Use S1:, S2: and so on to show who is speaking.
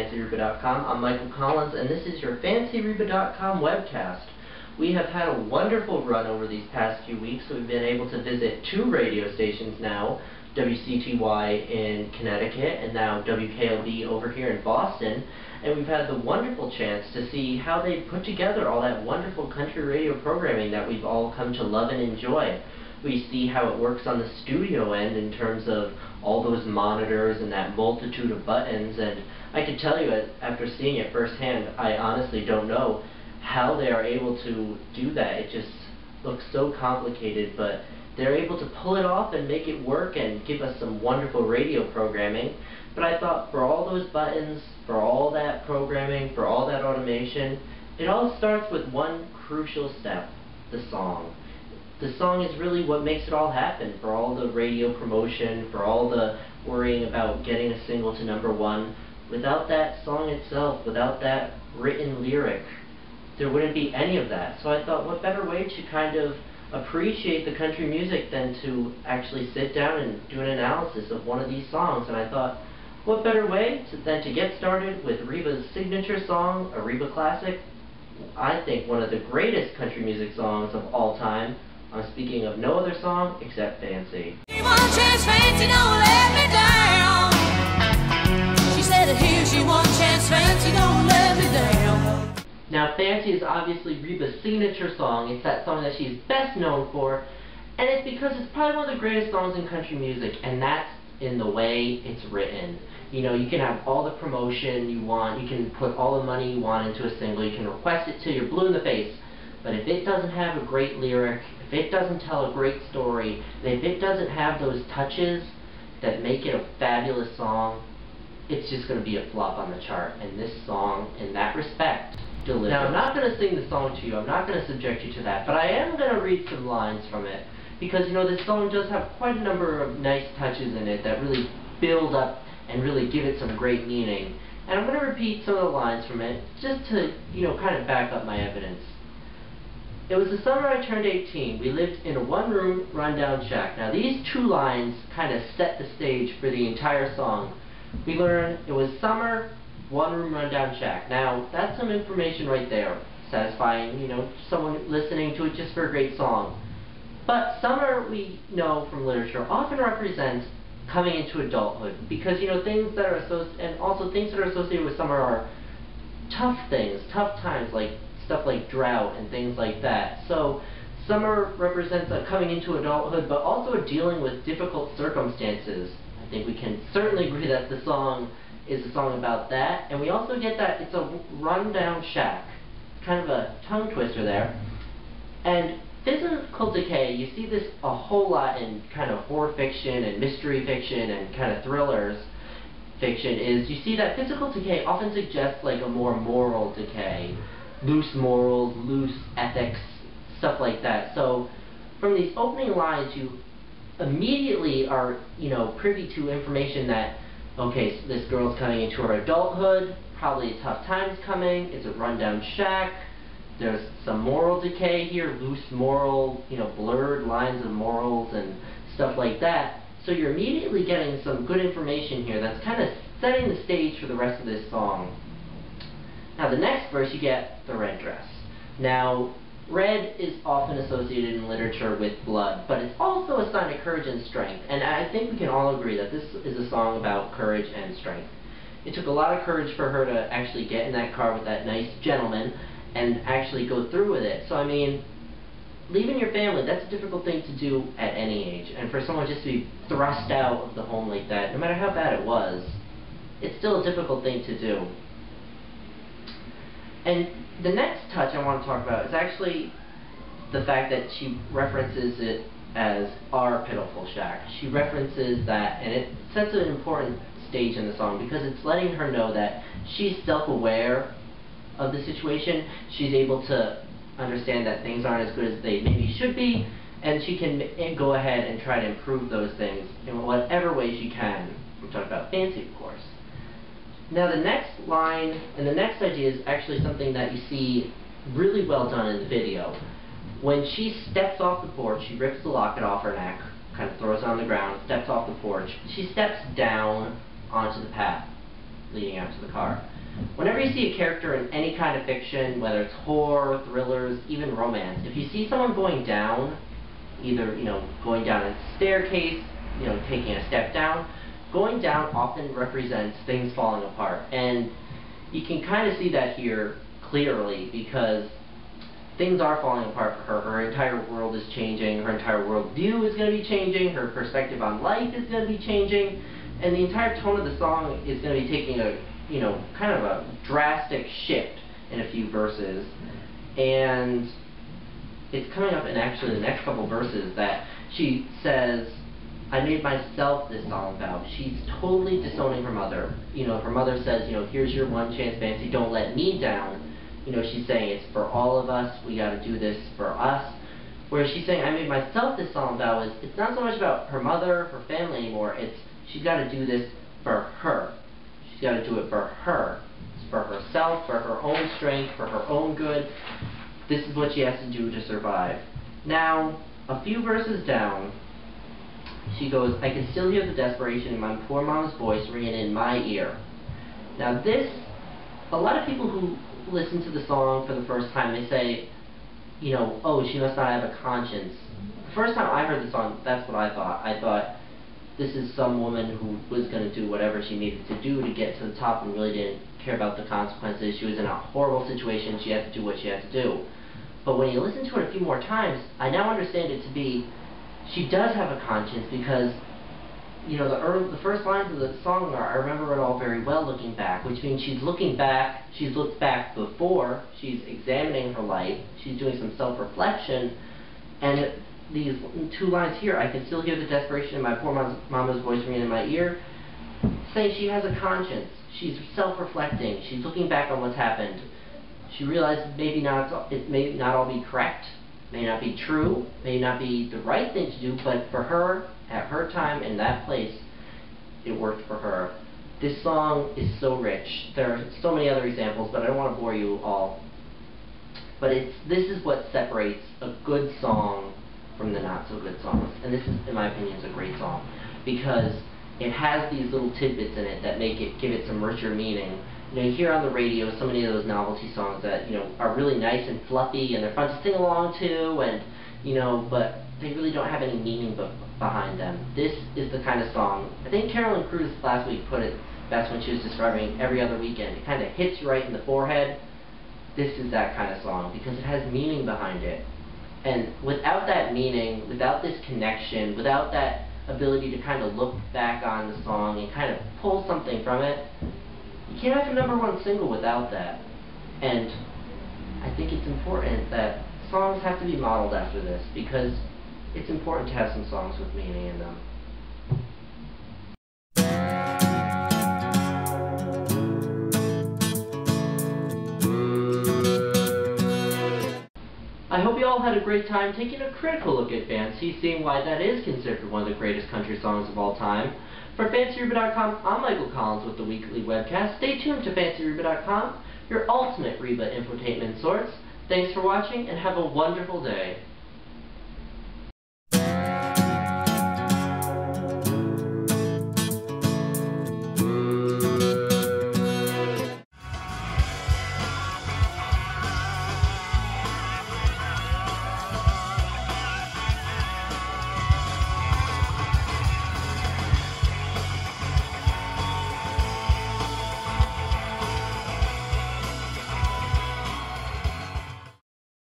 S1: FancyReba.com. I'm Michael Collins, and this is your FancyReba.com webcast. We have had a wonderful run over these past few weeks. We've been able to visit 2 radio stations now, WCTY in Connecticut and now WKLB over here in Boston, and we've had the wonderful chance to see how they put together all that wonderful country radio programming that we've all come to love and enjoy. We see how it works on the studio end in terms of all those monitors and that multitude of buttons, and I can tell you, after seeing it firsthand, I honestly don't know how they are able to do that. It just looks so complicated, but they're able to pull it off and make it work and give us some wonderful radio programming. But I thought, for all those buttons, for all that programming, for all that automation, it all starts with one crucial step: the song. The song is really what makes it all happen. For all the radio promotion, for all the worrying about getting a single to #1, without that song itself, without that written lyric, there wouldn't be any of that. So I thought, what better way to kind of appreciate the country music than to actually sit down and do an analysis of one of these songs. And I thought, what better way than to get started with Reba's signature song, a Reba classic, I think one of the greatest country music songs of all time. I'm speaking of no other song except Fancy.
S2: One chance, Fancy, don't let me down. She said, here's your one chance, Fancy, don't let me down.
S1: Now, Fancy is obviously Reba's signature song. It's that song that she's best known for, and it's because it's probably one of the greatest songs in country music, and that's in the way it's written. You know, you can have all the promotion you want, you can put all the money you want into a single, you can request it till you're blue in the face, but if it doesn't have a great lyric, if it doesn't tell a great story, if it doesn't have those touches that make it a fabulous song, it's just going to be a flop on the chart. And this song, in that respect, delivers. Now, I'm not going to sing the song to you, I'm not going to subject you to that, but I am going to read some lines from it, because, you know, this song does have quite a number of nice touches in it that really build up and really give it some great meaning. And I'm going to repeat some of the lines from it, just to, you know, kind of back up my evidence. It was the summer I turned 18. We lived in a one-room, rundown shack. Now, these 2 lines kind of set the stage for the entire song. We learn it was summer, one-room, rundown shack. Now, that's some information right there, satisfying, you know, someone listening to it just for a great song. But summer, we know from literature, often represents coming into adulthood, because, you know, things that are associated with summer are tough things, tough times, like stuff like drought and things like that. So summer represents a coming into adulthood, but also a dealing with difficult circumstances. I think we can certainly agree that the song is a song about that. And we also get that it's a rundown shack. Kind of a tongue twister there. And physical decay, you see this a whole lot in kind of horror fiction and mystery fiction and kind of thrillers fiction, is you see that physical decay often suggests like a more moral decay. Loose morals, loose ethics, stuff like that. So from these opening lines, you immediately are, you know, privy to information that, okay, so this girl's coming into her adulthood, probably a tough time's coming, it's a rundown shack, there's some moral decay here, loose moral, you know, blurred lines of morals and stuff like that. So you're immediately getting some good information here that's kind of setting the stage for the rest of this song. Now, the next verse, you get the red dress. Now, red is often associated in literature with blood, but it's also a sign of courage and strength. And I think we can all agree that this is a song about courage and strength. It took a lot of courage for her to actually get in that car with that nice gentleman and actually go through with it. So, I mean, leaving your family, that's a difficult thing to do at any age. And for someone just to be thrust out of the home like that, no matter how bad it was, it's still a difficult thing to do. And the next touch I want to talk about is actually the fact that she references it as our pitiful shack. She references that, and it sets an important stage in the song, because it's letting her know that she's self-aware of the situation. She's able to understand that things aren't as good as they maybe should be, and she can go ahead and try to improve those things in whatever way she can. We're talking about Fancy, of course. Now, the next line and the next idea is actually something that you see really well done in the video. When she steps off the porch, she rips the locket off her neck, kind of throws it on the ground, steps off the porch. She steps down onto the path leading out to the car. Whenever you see a character in any kind of fiction, whether it's horror, thrillers, even romance, if you see someone going down, either, going down a staircase, taking a step down, going down often represents things falling apart. And you can kind of see that here clearly, because things are falling apart for her. Her entire world is changing. Her entire worldview is going to be changing. Her perspective on life is going to be changing. And the entire tone of the song is going to be taking a, kind of a drastic shift in a few verses. And it's coming up in actually the next couple verses that she says, I made myself this song about. She's totally disowning her mother. Her mother says, here's your one chance, Fancy, don't let me down. She's saying it's for all of us, we gotta do this for us. Whereas she's saying, I made myself this song about, it's not so much about her mother, her family anymore, it's she's gotta do this for her. She's gotta do it for her. It's for herself, for her own strength, for her own good. This is what she has to do to survive. Now, a few verses down, she goes, I can still hear the desperation in my poor mom's voice ringing in my ear. Now this, a lot of people who listen to the song for the first time, they say, oh, she must not have a conscience. The first time I heard the song, that's what I thought. I thought, this is some woman who was going to do whatever she needed to do to get to the top and really didn't care about the consequences. She was in a horrible situation, she had to do what she had to do. But when you listen to it a few more times, I now understand it to be, she does have a conscience, because the first lines of the song are, I remember it all very well looking back, which means she's looking back, she's looked back before, she's examining her life, she's doing some self-reflection, and these two lines here, I can still hear the desperation in my poor mama's voice ringing in my ear, saying she has a conscience, she's self-reflecting, she's looking back on what's happened. She realized it may not all be correct, may not be true, may not be the right thing to do, but for her, at her time, in that place, it worked for her. This song is so rich. There are so many other examples, but I don't want to bore you all. But this is what separates a good song from the not-so-good songs. And this is, in my opinion, is a great song, because it has these little tidbits in it that give it some richer meaning. You hear on the radio so many of those novelty songs that, are really nice and fluffy and they're fun to sing along to, and, but they really don't have any meaning behind them. This is the kind of song, I think Carolyn Cruz last week put it best when she was describing Every Other Weekend. It kind of hits you right in the forehead. This is that kind of song, because it has meaning behind it. And without that meaning, without this connection, without that ability to kind of look back on the song and kind of pull something from it, you can't have a #1 single without that. And I think it's important that songs have to be modeled after this, because it's important to have some songs with meaning in them. I hope you all had a great time taking a critical look at Fancy, seeing why that is considered one of the greatest country songs of all time. For FancyReba.com, I'm Michael Collins with the weekly webcast. Stay tuned to FancyReba.com, your ultimate Reba infotainment source. Thanks for watching, and have a wonderful day.